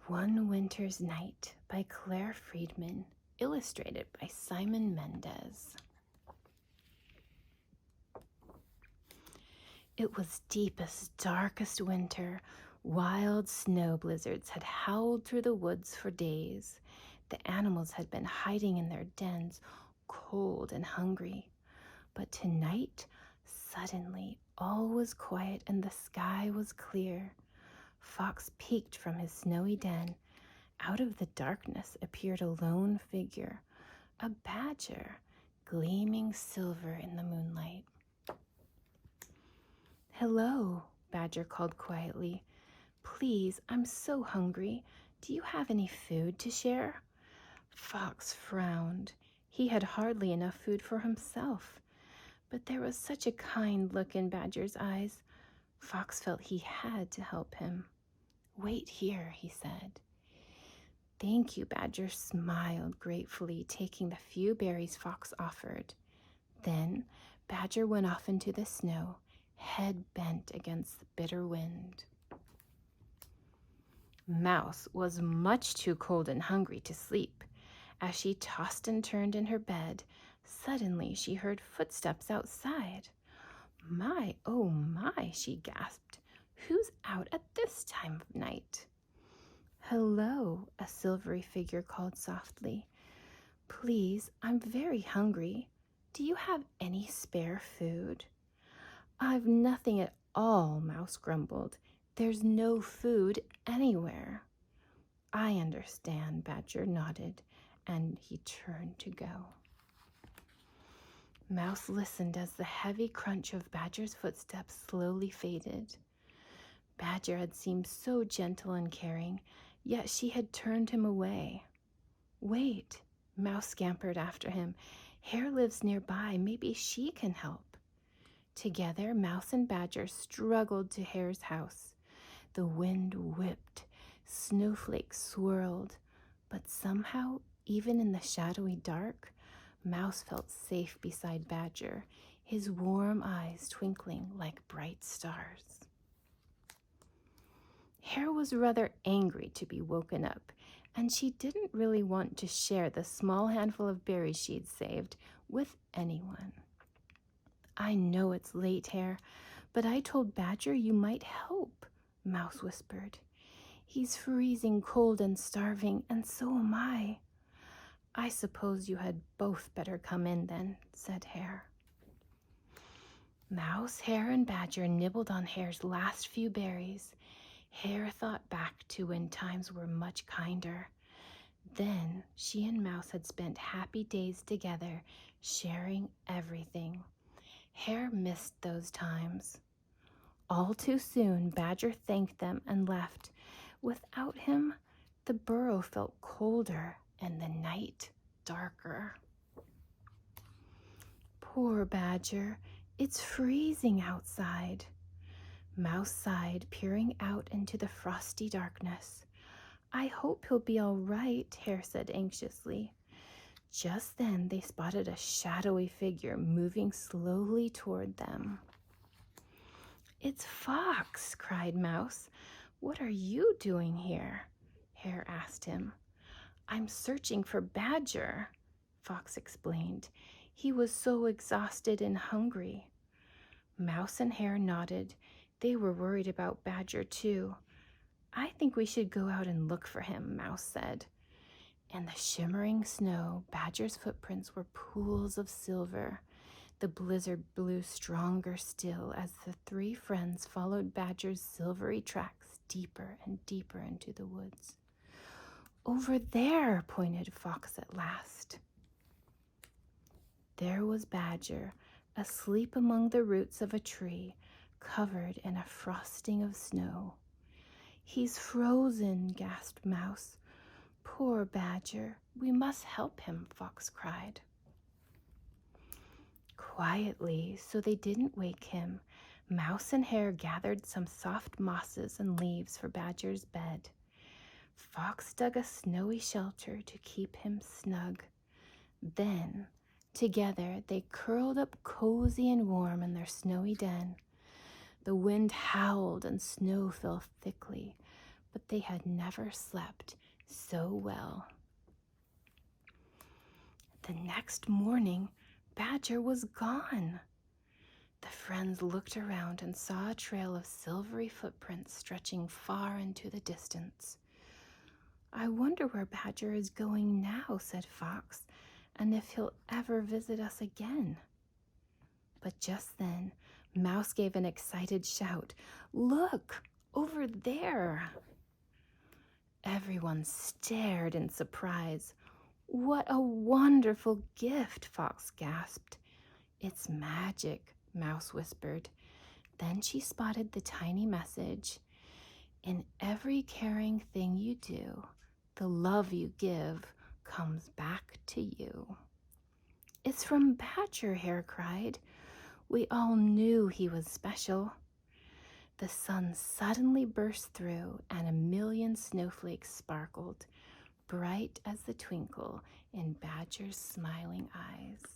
One Winter's Night by Claire Friedman, illustrated by Simon Mendez. It was deepest, darkest winter. Wild snow blizzards had howled through the woods for days. The animals had been hiding in their dens, cold and hungry. But tonight, suddenly, all was quiet and the sky was clear. Fox peeked from his snowy den. Out of the darkness appeared a lone figure, a badger, gleaming silver in the moonlight. "Hello," Badger called quietly. "Please, I'm so hungry. Do you have any food to share?" Fox frowned. He had hardly enough food for himself. But there was such a kind look in Badger's eyes. Fox felt he had to help him. "Wait here," he said. "Thank you," Badger smiled gratefully, taking the few berries Fox offered. Then Badger went off into the snow, head bent against the bitter wind. Mouse was much too cold and hungry to sleep. As she tossed and turned in her bed, suddenly she heard footsteps outside. "My, oh my," she gasped. "Who's out at this time of night?" "Hello," a silvery figure called softly. "Please, I'm very hungry. Do you have any spare food?" "I've nothing at all," Mouse grumbled. "There's no food anywhere." "I understand," Badger nodded, and he turned to go. Mouse listened as the heavy crunch of Badger's footsteps slowly faded. Badger had seemed so gentle and caring, yet she had turned him away. "Wait," Mouse scampered after him. "Hare lives nearby. Maybe she can help." Together, Mouse and Badger struggled to Hare's house. The wind whipped, snowflakes swirled, but somehow, even in the shadowy dark, Mouse felt safe beside Badger, his warm eyes twinkling like bright stars. Hare was rather angry to be woken up, and she didn't really want to share the small handful of berries she'd saved with anyone. "I know it's late, Hare, but I told Badger you might help," Mouse whispered. "He's freezing cold and starving, and so am I." "I suppose you had both better come in then," said Hare. Mouse, Hare, and Badger nibbled on Hare's last few berries. Hare thought back to when times were much kinder. Then she and Mouse had spent happy days together, sharing everything. Hare missed those times. All too soon, Badger thanked them and left. Without him, the burrow felt colder and the night darker. "Poor Badger, it's freezing outside." Mouse sighed, peering out into the frosty darkness. "I hope he'll be all right," Hare said anxiously. Just then they spotted a shadowy figure moving slowly toward them. "It's Fox!" cried Mouse. "What are you doing here?" Hare asked him. "I'm searching for Badger," Fox explained. "He was so exhausted and hungry." Mouse and Hare nodded. They were worried about Badger too. "I think we should go out and look for him," Mouse said. In the shimmering snow, Badger's footprints were pools of silver. The blizzard blew stronger still as the three friends followed Badger's silvery tracks deeper and deeper into the woods. "Over there," pointed Fox at last. There was Badger, asleep among the roots of a tree, covered in a frosting of snow. "He's frozen," gasped Mouse. "Poor Badger, we must help him," Fox cried. Quietly, so they didn't wake him, Mouse and Hare gathered some soft mosses and leaves for Badger's bed. Fox dug a snowy shelter to keep him snug. Then, together, they curled up cozy and warm in their snowy den. The wind howled and snow fell thickly, but they had never slept so well. The next morning, Badger was gone. The friends looked around and saw a trail of silvery footprints stretching far into the distance. "I wonder where Badger is going now," said Fox, "and if he'll ever visit us again." But just then, Mouse gave an excited shout. "Look, over there!" Everyone stared in surprise. "What a wonderful gift!" Fox gasped. "It's magic," Mouse whispered. Then she spotted the tiny message. "In every caring thing you do, the love you give comes back to you." "It's from Badger," Hare cried. "We all knew he was special." The sun suddenly burst through, and a million snowflakes sparkled, bright as the twinkle in Badger's smiling eyes.